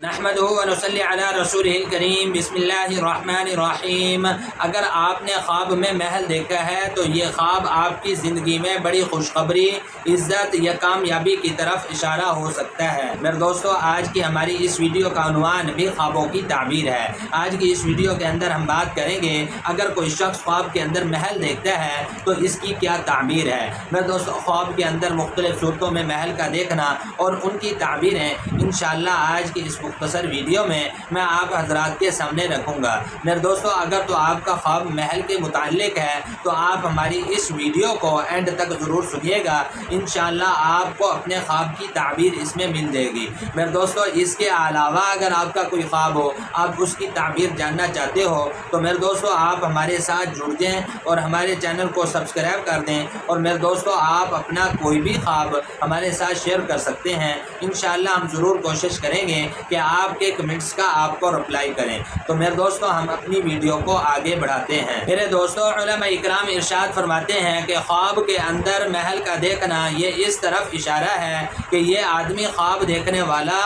نحمدہ و نصلی علی رسولہ الکریم بسم اللہ الرحمن الرحیم۔ اگر آپ نے خواب میں محل دیکھا ہے تو یہ خواب آپ کی زندگی میں بڑی خوشخبری، عزت یا کامیابی کی طرف اشارہ ہو سکتا ہے۔ میرے دوستو، آج کی ہماری اس ویڈیو کا عنوان بھی خوابوں کی تعبیر ہے۔ آج کی اس ویڈیو کے اندر ہم بات کریں گے اگر کوئی شخص خواب کے اندر محل دیکھتا ہے تو اس کی کیا تعبیر ہے۔ میرے دوستو، خواب کے اندر مختلف صورتوں میں محل کا دیکھنا اور ان کی تعبیریں انشاءاللہ آج کی اس مختصر ویڈیو میں آپ حضرات کے سامنے رکھوں گا۔ میرے دوستو، اگر تو آپ کا خواب محل کے متعلق ہے تو آپ ہماری اس ویڈیو کو اینڈ تک ضرور سنیے گا، انشاءاللہ آپ کو اپنے خواب کی تعبیر اس میں مل جائے گی۔ میرے دوستو، اس کے علاوہ اگر آپ کا کوئی خواب ہو، آپ اس کی تعبیر جاننا چاہتے ہو تو میرے دوستو آپ ہمارے ساتھ جڑ جائیں اور ہمارے چینل کو سبسکرائب کر دیں، اور میرے دوستو آپ اپنا کوئی بھی خواب ہمارے ساتھ شیئر کر سکتے ہیں۔ انشاءاللہ ہم ضرور کوشش کریں گے کہ آپ کے کمنٹس کا آپ کو رپلائی کریں۔ تو میرے دوستو ہم اپنی ویڈیو کو آگے بڑھاتے ہیں۔ میرے دوستو، علماء اکرام ارشاد فرماتے ہیں کہ خواب کے اندر محل کا دیکھنا یہ اس طرف اشارہ ہے کہ یہ آدمی خواب دیکھنے والا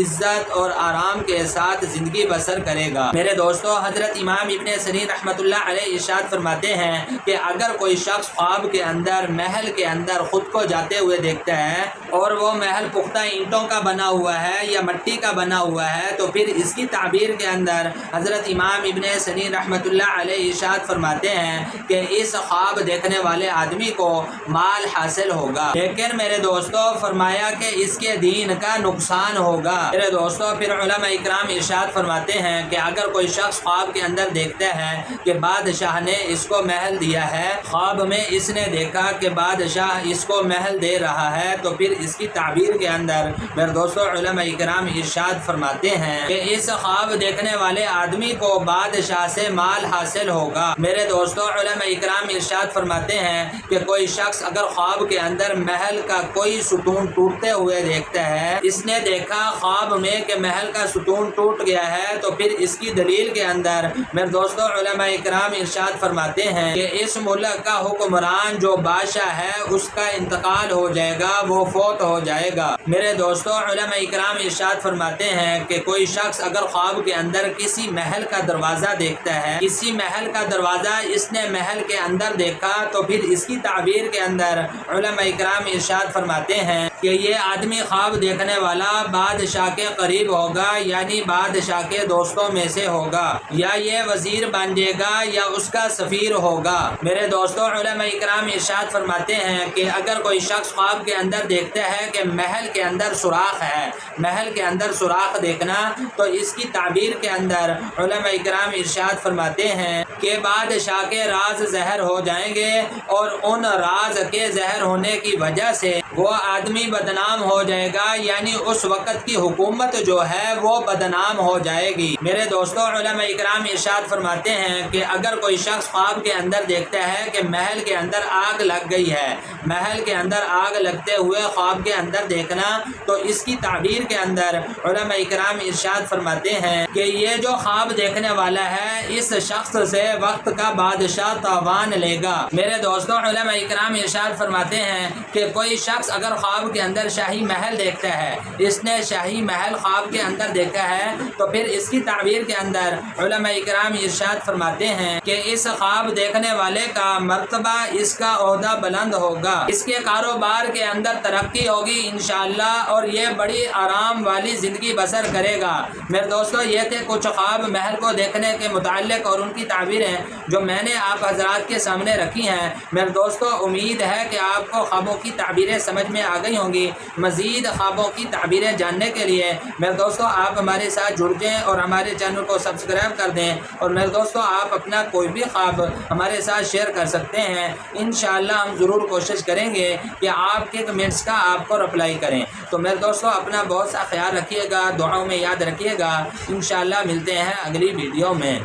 عزت اور آرام کے ساتھ زندگی بسر کرے گا۔ میرے دوستو، حضرت امام ابن سیرین رحمۃ اللہ علیہ ارشاد فرماتے ہیں کہ اگر کوئی شخص خواب کے اندر محل کے اندر خود کو جاتے ہوئے دیکھتا ہے اور وہ محل پختہ اینٹوں کا بنا ہوا ہے یا مٹی کا بنا ہوا ہے تو پھر اس کی تعبیر کے اندر حضرت امام ابن سیرین رحمۃ اللہ علیہ ارشاد فرماتے ہیں کہ اس خواب دیکھنے والے آدمی کو مال حاصل ہوگا، لیکن میرے دوستو فرمایا کہ اس کے دین کا نقصان ہوگا۔ میرے دوستو، پھر علماء اکرام ارشاد فرماتے ہیں کہ اگر کوئی شخص خواب کے اندر دیکھتا ہے کہ بادشاہ نے اس کو محل دیا ہے، خواب میں اس نے دیکھا کہ بادشاہ اس کو محل دے رہا ہے تو پھر اس کی تعبیر کے اندر میرے دوستو علماء اکرام ارشاد فرماتے ہیں کہ اس خواب دیکھنے والے آدمی کو بادشاہ سے مال حاصل ہوگا۔ میرے دوستو، علماء اکرام ارشاد فرماتے ہیں کہ کوئی شخص اگر خواب کے اندر محل کا کوئی ستون ٹوٹتے ہوئے دیکھتا ہے، اس نے دیکھا خواب میں کہ محل کا ستون ٹوٹ گیا ہے تو پھر اس کی دلیل کے اندر میرے دوستو علماء اکرام ارشاد فرماتے ہیں کہ اس ملک کا حکمران جو بادشاہ ہے اس کا انتقال ہو جائے گا، وہ فوت ہو جائے گا۔ میرے دوستو، علماء اکرام ارشاد فرماتے ہیں کہ کوئی شخص اگر خواب کے اندر کسی محل کا دروازہ دیکھتا ہے، کسی محل کا دروازہ اس نے محل کے اندر دیکھا تو پھر اس کی تعبیر کے اندر علماء اکرام ارشاد فرماتے ہیں کہ یہ آدمی خواب دیکھنے والا بادشاہ کے قریب ہوگا، یعنی بادشاہ کے دوستوں میں سے ہوگا، یا یہ وزیر بن جائے گا یا اس کا سفیر ہوگا۔ میرے دوستو، علماء اکرام ارشاد فرماتے ہیں کہ اگر کوئی شخص خواب کے اندر دیکھتا ہے کہ محل کے اندر سوراخ ہے، محل کے اندر سوراخ دیکھنا تو اس کی تعبیر کے اندر علماء اکرام ارشاد فرماتے ہیں کہ بادشاہ کے راز زہر ہو جائیں گے اور ان راز کے زہر ہونے کی وجہ سے وہ آدمی بدنام ہو جائے گا، یعنی اس وقت کی حکومت جو ہے وہ بدنام ہو جائے گی۔ میرے دوستو، علماء اکرام ارشاد فرماتے ہیں کہ اگر کوئی شخص خواب کے اندر دیکھتا ہے کہ محل کے اندر آگ لگ گئی ہے، محل کے اندر آگ لگتے ہوئے خواب کے اندر دیکھنا تو اس کی تعبیر کے اندر علماء اکرام ارشاد فرماتے ہیں کہ یہ جو خواب دیکھنے والا ہے اس شخص سے وقت کا بادشاہ تاوان لے گا۔ میرے دوستو، علماء اکرام ارشاد فرماتے ہیں کہ کوئی شخص اگر خواب کے اندر شاہی محل دیکھتا ہے، اس نے شاہی محل خواب کے اندر دیکھا ہے تو پھر اس کی تعبیر کے اندر علماء اکرام ارشاد فرماتے ہیں کہ اس خواب دیکھنے والے کا مرتبہ، اس کا عہدہ بلند ہوگا، اس کے کاروبار کے اندر ترقی ہوگی انشاءاللہ، اور یہ بڑی آرام والی زندگی بسر کرے گا۔ میرے دوستو، یہ تھے کچھ خواب محل کو دیکھنے کے متعلق اور ان کی تعبیریں جو میں نے آپ حضرات کے سامنے رکھی ہیں۔ میرے دوستو، امید ہے کہ آپ کو خوابوں کی تعبیریں سمجھ میں آ گئی ہوں گی۔ مزید خوابوں کی تعبیریں جاننے کے لیے میرے دوستو آپ ہمارے ساتھ جڑ جائیں اور ہمارے چینل کو سبسکرائب کر دیں، اور میرے دوستو آپ اپنا کوئی بھی خواب ہمارے ساتھ شیئر کر سکتے ہیں۔ انشاءاللہ ہم ضرور کوشش کریں گے کہ آپ کے کمنٹس کا آپ کو رپلائی کریں۔ تو میرے دوستو اپنا بہت سا خیال رکھیے گا، دعاؤں میں یاد رکھیے گا۔ انشاءاللہ ملتے ہیں اگلی ویڈیو میں۔